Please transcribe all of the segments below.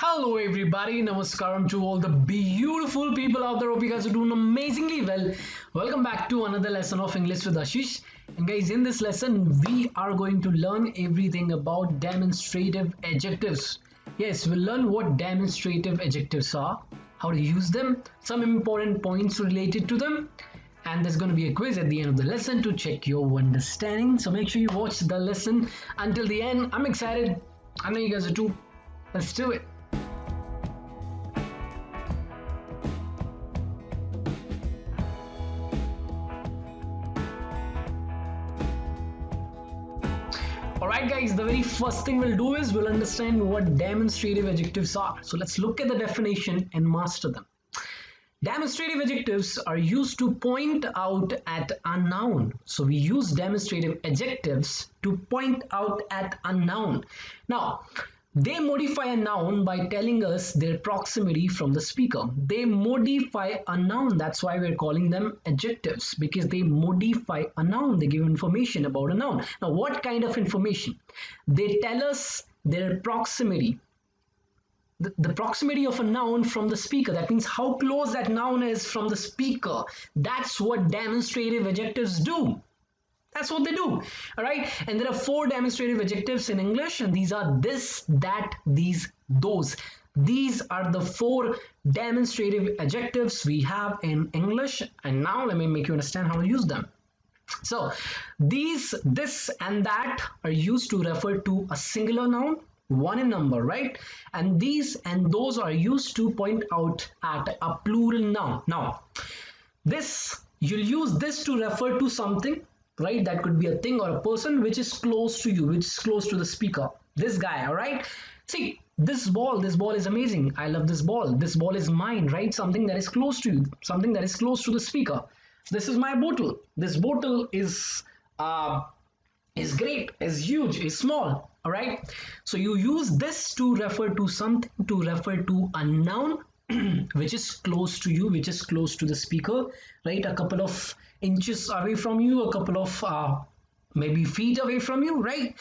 Hello everybody, namaskaram to all the beautiful people out there. Hope you guys are doing amazingly well. Welcome back to another lesson of English with Ashish. And guys, in this lesson, we are going to learn everything about demonstrative adjectives. Yes, we'll learn what demonstrative adjectives are, how to use them, some important points related to them, and there's going to be a quiz at the end of the lesson to check your understanding. So make sure you watch the lesson until the end. I'm excited. I know you guys are too. Let's do it. Alright guys, the very first thing we'll do is we'll understand what demonstrative adjectives are. So let's look at the definition and master them. Demonstrative adjectives are used to point out at a noun. So we use demonstrative adjectives to point out at a noun. Now, they modify a noun by telling us their proximity from the speaker. They modify a noun. That's why we're calling them adjectives, because they modify a noun. They give information about a noun. Now, what kind of information? They tell us their proximity. The proximity of a noun from the speaker. That means how close that noun is from the speaker. That's what demonstrative adjectives do. That's what they do. All right. And there are 4 demonstrative adjectives in English, and these are this, that, these, those. These are the 4 demonstrative adjectives we have in English. And now let me make you understand how to use them. So these, this, and that are used to refer to a singular noun, one in number, right? And these and those are used to point out at a plural noun. Now, this, you'll use this to refer to something, right? That could be a thing or a person which is close to you, which is close to the speaker. This guy, all right? See, this ball is amazing. I love this ball. This ball is mine, right? Something that is close to you, something that is close to the speaker. This is my bottle. This bottle is great, is huge, is small. All right. So you use this to refer to something, to refer to a noun which is close to you, which is close to the speaker, right? A couple of inches away from you, a couple of maybe feet away from you, right?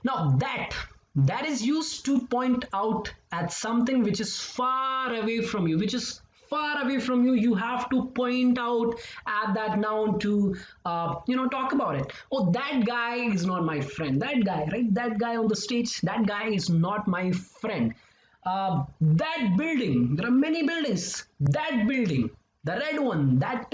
Now that is used to point out at something which is far away from you, which is far away from you. You have to point out at that noun to talk about it. Oh, that guy is not my friend. That guy, right? That guy on the stage, that guy is not my friend. That building, there are many buildings. That building, the red one, that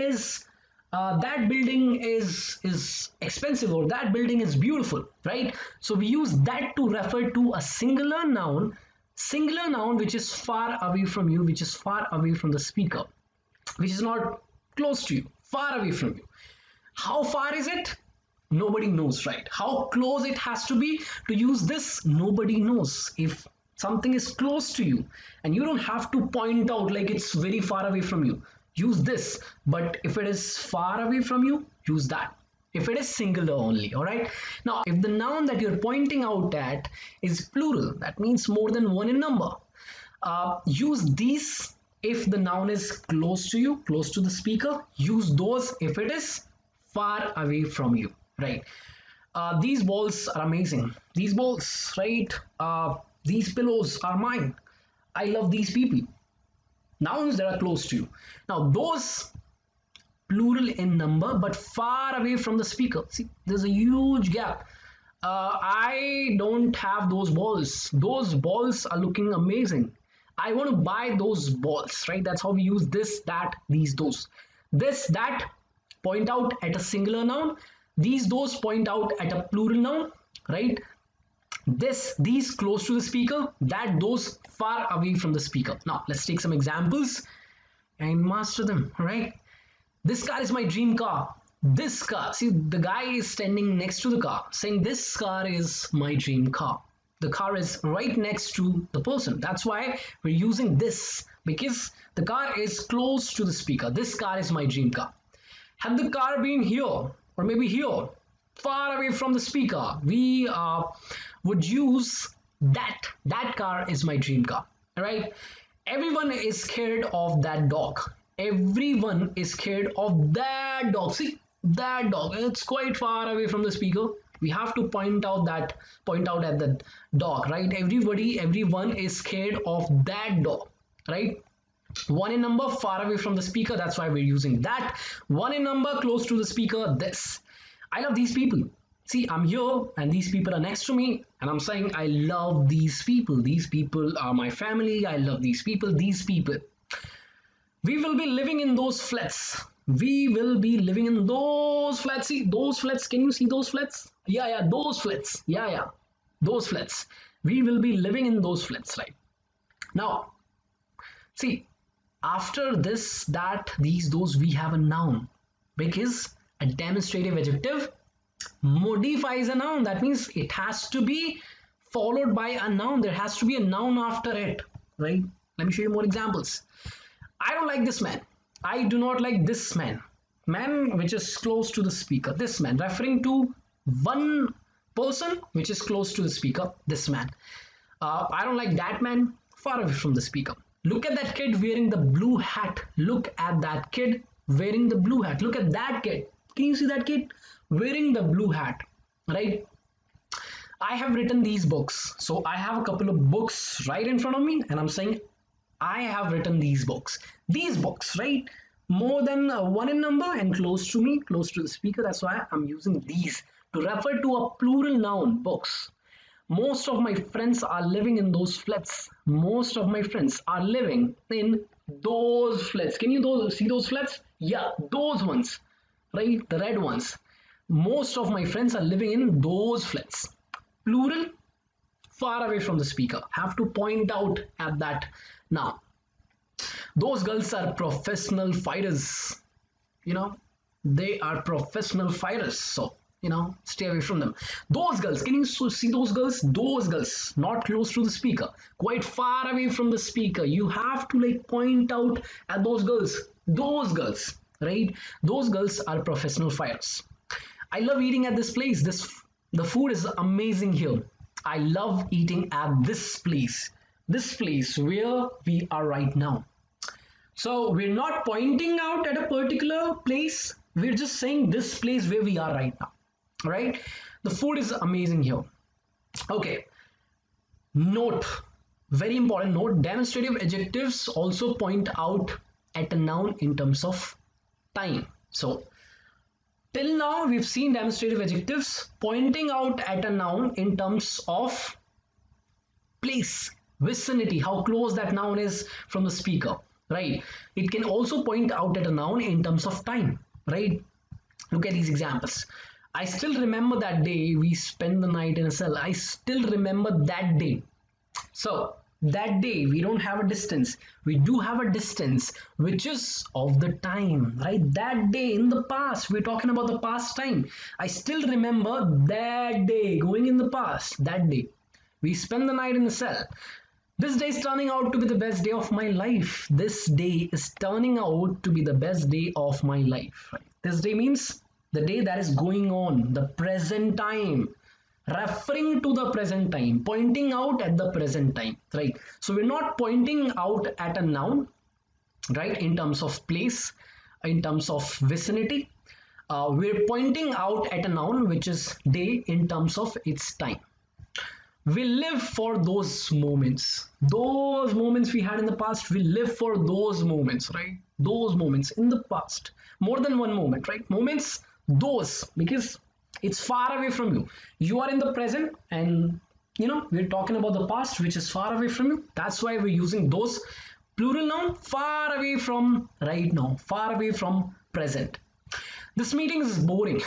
building is expensive, or that building is beautiful, right? So we use that to refer to a singular noun which is far away from you, which is far away from the speaker, which is not close to you, far away from you. How far is it? Nobody knows, right? How close it has to be to use this? Nobody knows. If something is close to you and you don't have to point out like it's very far away from you, use this. But if it is far away from you, use that. If it is singular only, all right? Now, if the noun that you're pointing out at is plural, that means more than one in number, use these if the noun is close to you, close to the speaker. Use those if it is far away from you, right? These balls are amazing. These balls, right? These pillows are mine. I love these people. Nouns that are close to you. Now, those, plural in number but far away from the speaker. See, there's a huge gap. I don't have those balls. Those balls are looking amazing. I want to buy those balls, right? That's how we use this, that, these, those. This, that point out at a singular noun. These, those point out at a plural noun, right? This, these close to the speaker. That, those far away from the speaker. Now, let's take some examples and master them, right? This car is my dream car. This car, see, the guy is standing next to the car saying this car is my dream car. The car is right next to the person. That's why we're using this, because the car is close to the speaker. This car is my dream car. Had the car been here or maybe here, far away from the speaker, we would use that. That car is my dream car. All right. Everyone is scared of that dog. Everyone is scared of that dog. See, that dog, it's quite far away from the speaker. We have to point out at the dog, right? Everyone is scared of that dog, right? One in number far away from the speaker, that's why we're using that. One in number close to the speaker, this. I love these people. See, I'm here and these people are next to me, and I'm saying I love these people. These people are my family. I love these people. These people. We will be living in those flats. We will be living in those flats. See those flats. Can you see those flats? Yeah, yeah, those flats. Yeah, yeah, those flats. We will be living in those flats, right? Now, see, after this, that, these, those, we have a noun, because a demonstrative adjective modifies a noun. That means it has to be followed by a noun. There has to be a noun after it, right? Let me show you more examples. I don't like this man. I do not like this man. Man, which is close to the speaker. This man, referring to one person which is close to the speaker. This man. I don't like that man. Far away from the speaker. Look at that kid wearing the blue hat. Look at that kid wearing the blue hat. Look at that kid. Can you see that kid wearing the blue hat? Right? I have written these books. So I have a couple of books right in front of me, and I'm saying I have written these books. These books, right? More than one in number and close to me, close to the speaker. That's why I'm using these to refer to a plural noun, books. Most of my friends are living in those flats. Most of my friends are living in those flats. Can you see those flats? Yeah, those ones, right? The red ones. Most of my friends are living in those flats. Plural, far away from the speaker. Have to point out at that. Now, those girls are professional fighters. You know, they are professional fighters. So, stay away from them. Those girls, can you see those girls? Those girls, not close to the speaker, quite far away from the speaker. You have to like point out at those girls, right? Those girls are professional fighters. I love eating at this place. The food is amazing here. I love eating at this place where we are right now. So we're not pointing out at a particular place. We're just saying this place where we are right now, right? The food is amazing here. Okay. Note, very important note, demonstrative adjectives also point out at a noun in terms of time. So till now we've seen demonstrative adjectives pointing out at a noun in terms of place, vicinity, how close that noun is from the speaker, right? It can also point out at a noun in terms of time, right? Look at these examples. I still remember that day we spent the night in a cell. I still remember that day. So that day, we don't have a distance. We do have a distance, which is of the time, right? That day in the past, we're talking about the past time. I still remember that day, going in the past, that day. We spent the night in the cell. This day is turning out to be the best day of my life. This day is turning out to be the best day of my life. Right? This day means the day that is going on, the present time, referring to the present time, pointing out at the present time, right? So we're not pointing out at a noun, right, in terms of place, in terms of vicinity. We're pointing out at a noun which is day in terms of its time. We live for those moments we had in the past. We live for those moments, right? Those moments in the past, more than one moment, right? Moments, those, because it's far away from you. You are in the present, and we're talking about the past which is far away from you. That's why we're using those. Plural noun, far away from right now, far away from present. This meeting is boring.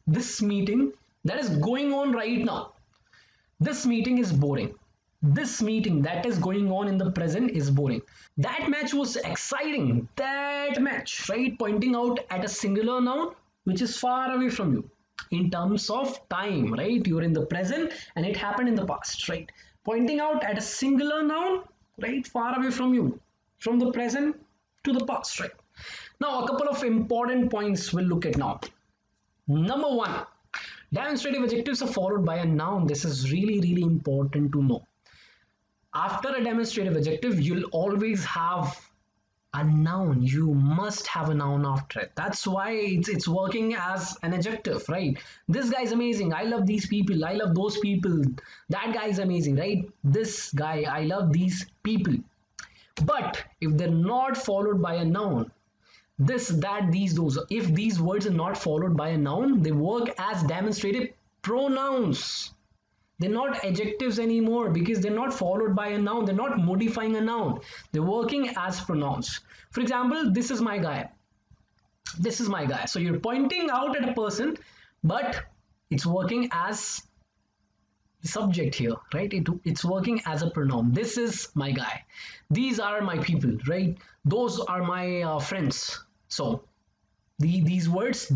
This meeting that is going on right now, this meeting is boring. This meeting that is going on in the present is boring. That match was exciting. That match, right? Pointing out at a singular noun which is far away from you in terms of time, right? You're in the present and it happened in the past, right? Pointing out at a singular noun, right? Far away from you, from the present to the past, right? Now, a couple of important points we'll look at now. Number one, demonstrative adjectives are followed by a noun. This is really, really important to know. After a demonstrative adjective, you'll always have a noun, you must have a noun after it. That's why it's working as an adjective, right? This guy is amazing, I love these people, I love those people. That guy is amazing, right? This guy, I love these people. But if they're not followed by a noun, this, that, these, those, if these words are not followed by a noun, they work as demonstrative pronouns. They're not adjectives anymore because they're not followed by a noun. They're not modifying a noun. They're working as pronouns. For example, this is my guy. This is my guy. So you're pointing out at a person, but it's working as the subject here, right? It's working as a pronoun. This is my guy. These are my people, right? Those are my friends. So these words,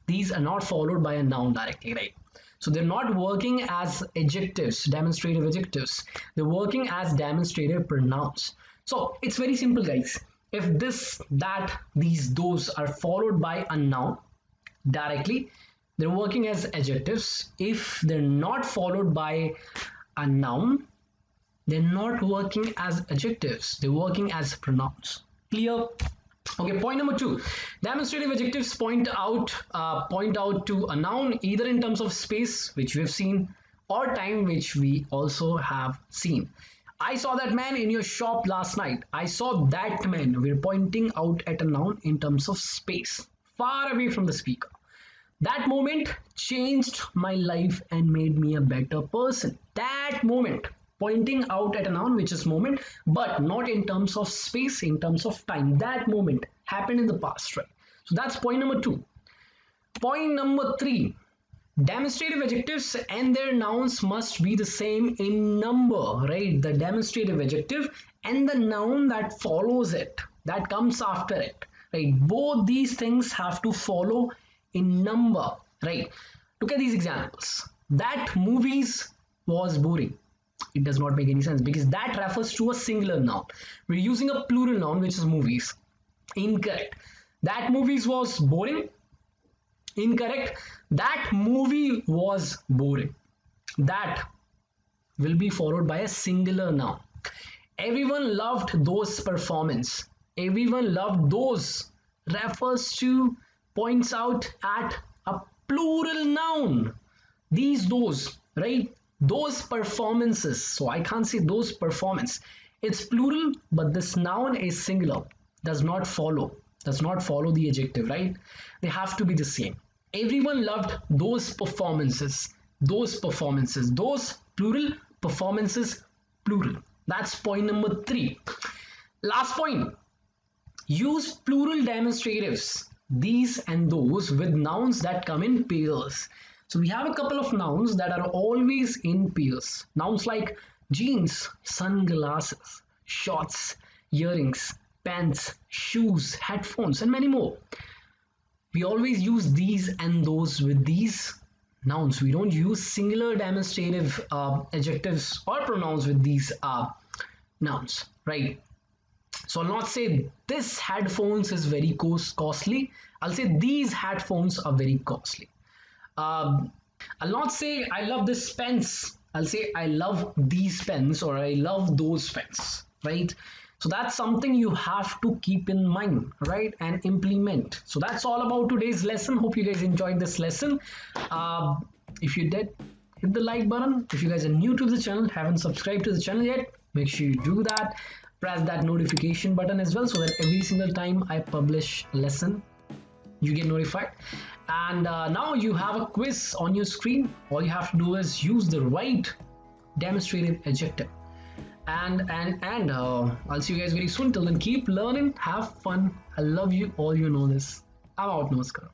these are not followed by a noun directly, right? So they're not working as adjectives, demonstrative adjectives. They're working as demonstrative pronouns. So it's very simple, guys. If this, that, these, those are followed by a noun directly, they're working as adjectives. If they're not followed by a noun, they're not working as adjectives. They're working as pronouns. Clear? Okay, point number 2. Demonstrative adjectives point out to a noun either in terms of space, which we've seen, or time, which we also have seen. I saw that man in your shop last night. I saw that man. We're pointing out at a noun in terms of space, far away from the speaker. That moment changed my life and made me a better person. That moment, pointing out at a noun which is moment, but not in terms of space, in terms of time. That moment happened in the past, right? So that's point number 2. Point number 3. Demonstrative adjectives and their nouns must be the same in number, right? The demonstrative adjective and the noun that follows it, that comes after it, right? Both these things have to follow in number, right? Look at these examples. That movies was boring. It does not make any sense because that refers to a singular noun. We're using a plural noun, which is movies. Incorrect. That movies was boring. Incorrect. That movie was boring. That will be followed by a singular noun. Everyone loved those performance. Everyone loved those refers to, points out at a plural noun. These, those, right? Those performances. So I can't say those performance. It's plural, but this noun is singular. Does not follow the adjective, right? They have to be the same. Everyone loved those performances. Those plural, performances plural. That's point number 3. Last point. Use plural demonstratives, these and those, with nouns that come in pairs. So we have a couple of nouns that are always in pairs. Nouns like jeans, sunglasses, shorts, earrings, pants, shoes, headphones, and many more. We always use these and those with these nouns. We don't use singular demonstrative adjectives or pronouns with these nouns, right? So I'll not say this headphones is very costly. I'll say these headphones are very costly. I'll not say I love this pens. I'll say I love these pens or I love those pens, right? So that's something you have to keep in mind, right? And implement. So that's all about today's lesson. Hope you guys enjoyed this lesson. If you did, hit the like button. If you guys are new to the channel, haven't subscribed to the channel yet, make sure you do that. Press that notification button as well so that every single time I publish a lesson, you get notified. And now you have a quiz on your screen. All you have to do is use the right demonstrative adjective. And I'll see you guys very soon. Till then, keep learning, have fun. I love you all. You know this. I'm out. Namaskar.